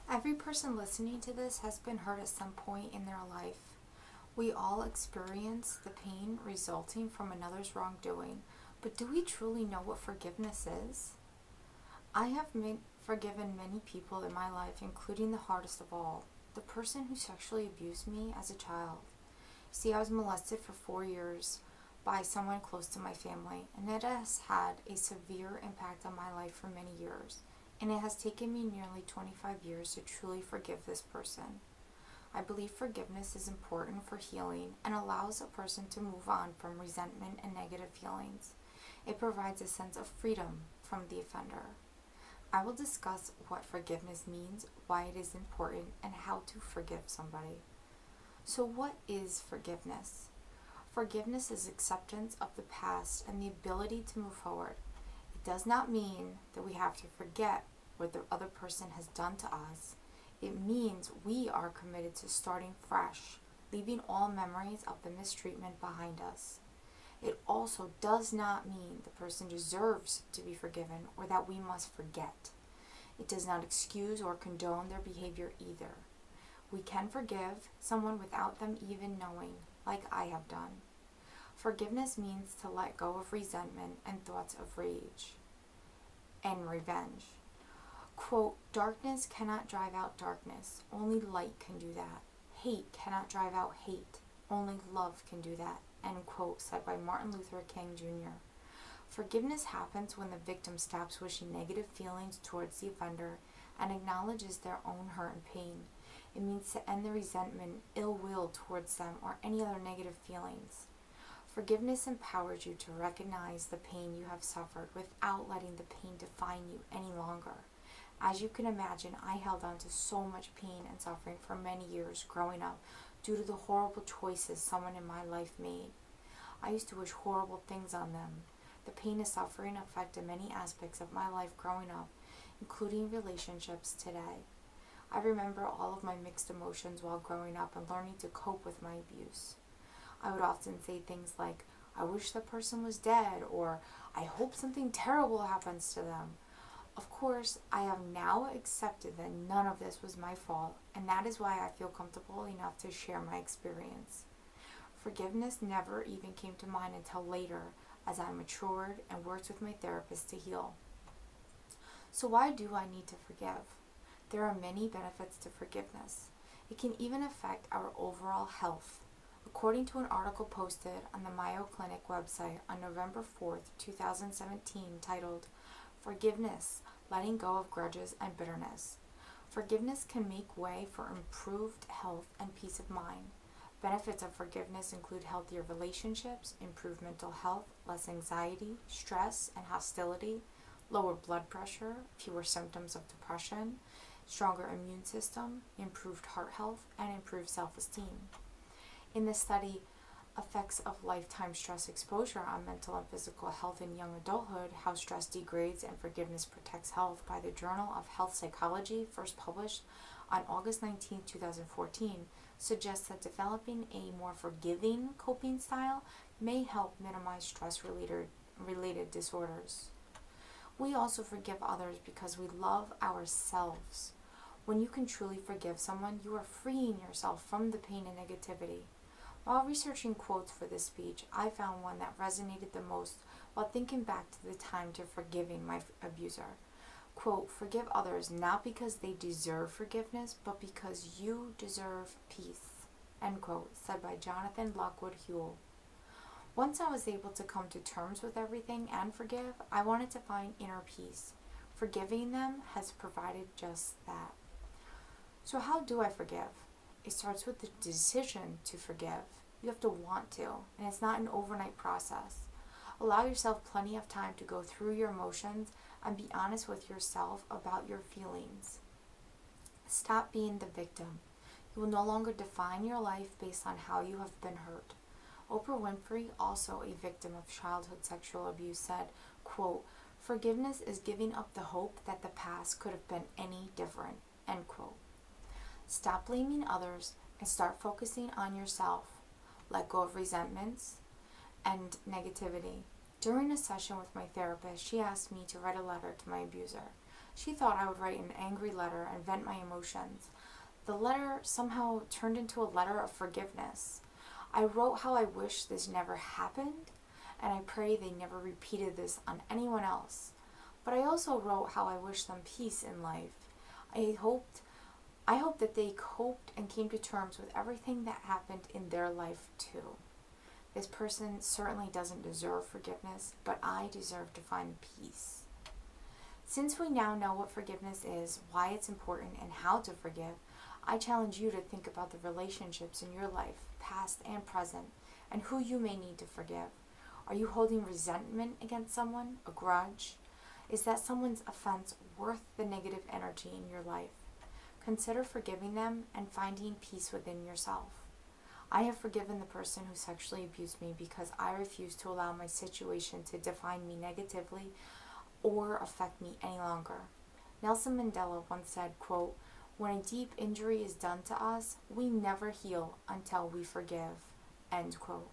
Every person listening to this has been hurt at some point in their life. We all experience the pain resulting from another's wrongdoing, but do we truly know what forgiveness is? I have forgiven many people in my life, including the hardest of all, the person who sexually abused me as a child. See, I was molested for 4 years by someone close to my family, and it has had a severe impact on my life for many years, and it has taken me nearly 25 years to truly forgive this person. I believe forgiveness is important for healing and allows a person to move on from resentment and negative feelings. It provides a sense of freedom from the offender. I will discuss what forgiveness means, why it is important, and how to forgive somebody. So, what is forgiveness? Forgiveness is acceptance of the past and the ability to move forward. It does not mean that we have to forget what the other person has done to us. It means we are committed to starting fresh, leaving all memories of the mistreatment behind us. It also does not mean the person deserves to be forgiven or that we must forget. It does not excuse or condone their behavior either. We can forgive someone without them even knowing, like I have done. Forgiveness means to let go of resentment and thoughts of rage and revenge. Quote, darkness cannot drive out darkness. Only light can do that. Hate cannot drive out hate. Only love can do that. End quote, said by Martin Luther King Jr. Forgiveness happens when the victim stops wishing negative feelings towards the offender and acknowledges their own hurt and pain. It means to end the resentment, ill will towards them, or any other negative feelings. Forgiveness empowers you to recognize the pain you have suffered without letting the pain define you any longer. As you can imagine, I held on to so much pain and suffering for many years growing up due to the horrible choices someone in my life made. I used to wish horrible things on them. The pain and suffering affected many aspects of my life growing up, including relationships today. I remember all of my mixed emotions while growing up and learning to cope with my abuse. I would often say things like, I wish that person was dead, or I hope something terrible happens to them. Of course, I have now accepted that none of this was my fault, and that is why I feel comfortable enough to share my experience. Forgiveness never even came to mind until later, as I matured and worked with my therapist to heal. So why do I need to forgive? There are many benefits to forgiveness. It can even affect our overall health. According to an article posted on the Mayo Clinic website on November 4th, 2017, titled, Forgiveness, Letting Go of Grudges and Bitterness. Forgiveness can make way for improved health and peace of mind. Benefits of forgiveness include healthier relationships, improved mental health, less anxiety, stress, and hostility, lower blood pressure, fewer symptoms of depression, stronger immune system, improved heart health, and improved self-esteem. In the study, Effects of Lifetime Stress Exposure on Mental and Physical Health in Young Adulthood, How Stress Degrades and Forgiveness Protects Health by the Journal of Health Psychology, first published on August 19, 2014, suggests that developing a more forgiving coping style may help minimize stress-related disorders. We also forgive others because we love ourselves. When you can truly forgive someone, you are freeing yourself from the pain and negativity. While researching quotes for this speech, I found one that resonated the most while thinking back to the time to forgiving my abuser. Quote, forgive others not because they deserve forgiveness, but because you deserve peace. End quote, said by Jonathan Lockwood Huell. Once I was able to come to terms with everything and forgive, I wanted to find inner peace. Forgiving them has provided just that. So how do I forgive? It starts with the decision to forgive. You have to want to, and it's not an overnight process. Allow yourself plenty of time to go through your emotions and be honest with yourself about your feelings. Stop being the victim. You will no longer define your life based on how you have been hurt. Oprah Winfrey, also a victim of childhood sexual abuse, said, quote, forgiveness is giving up the hope that the past could have been any different, end quote. Stop blaming others and start focusing on yourself. Let go of resentments and negativity. During a session with my therapist, she asked me to write a letter to my abuser. She thought I would write an angry letter and vent my emotions. The letter somehow turned into a letter of forgiveness. I wrote how I wish this never happened, and I pray they never repeated this on anyone else. But I also wrote how I wish them peace in life. I hope that they coped and came to terms with everything that happened in their life too. This person certainly doesn't deserve forgiveness, but I deserve to find peace. Since we now know what forgiveness is, why it's important, and how to forgive, I challenge you to think about the relationships in your life, past and present, and who you may need to forgive. Are you holding resentment against someone, a grudge? Is that someone's offense worth the negative energy in your life? Consider forgiving them and finding peace within yourself. I have forgiven the person who sexually abused me because I refuse to allow my situation to define me negatively or affect me any longer. Nelson Mandela once said, quote, "When a deep injury is done to us, we never heal until we forgive," end quote.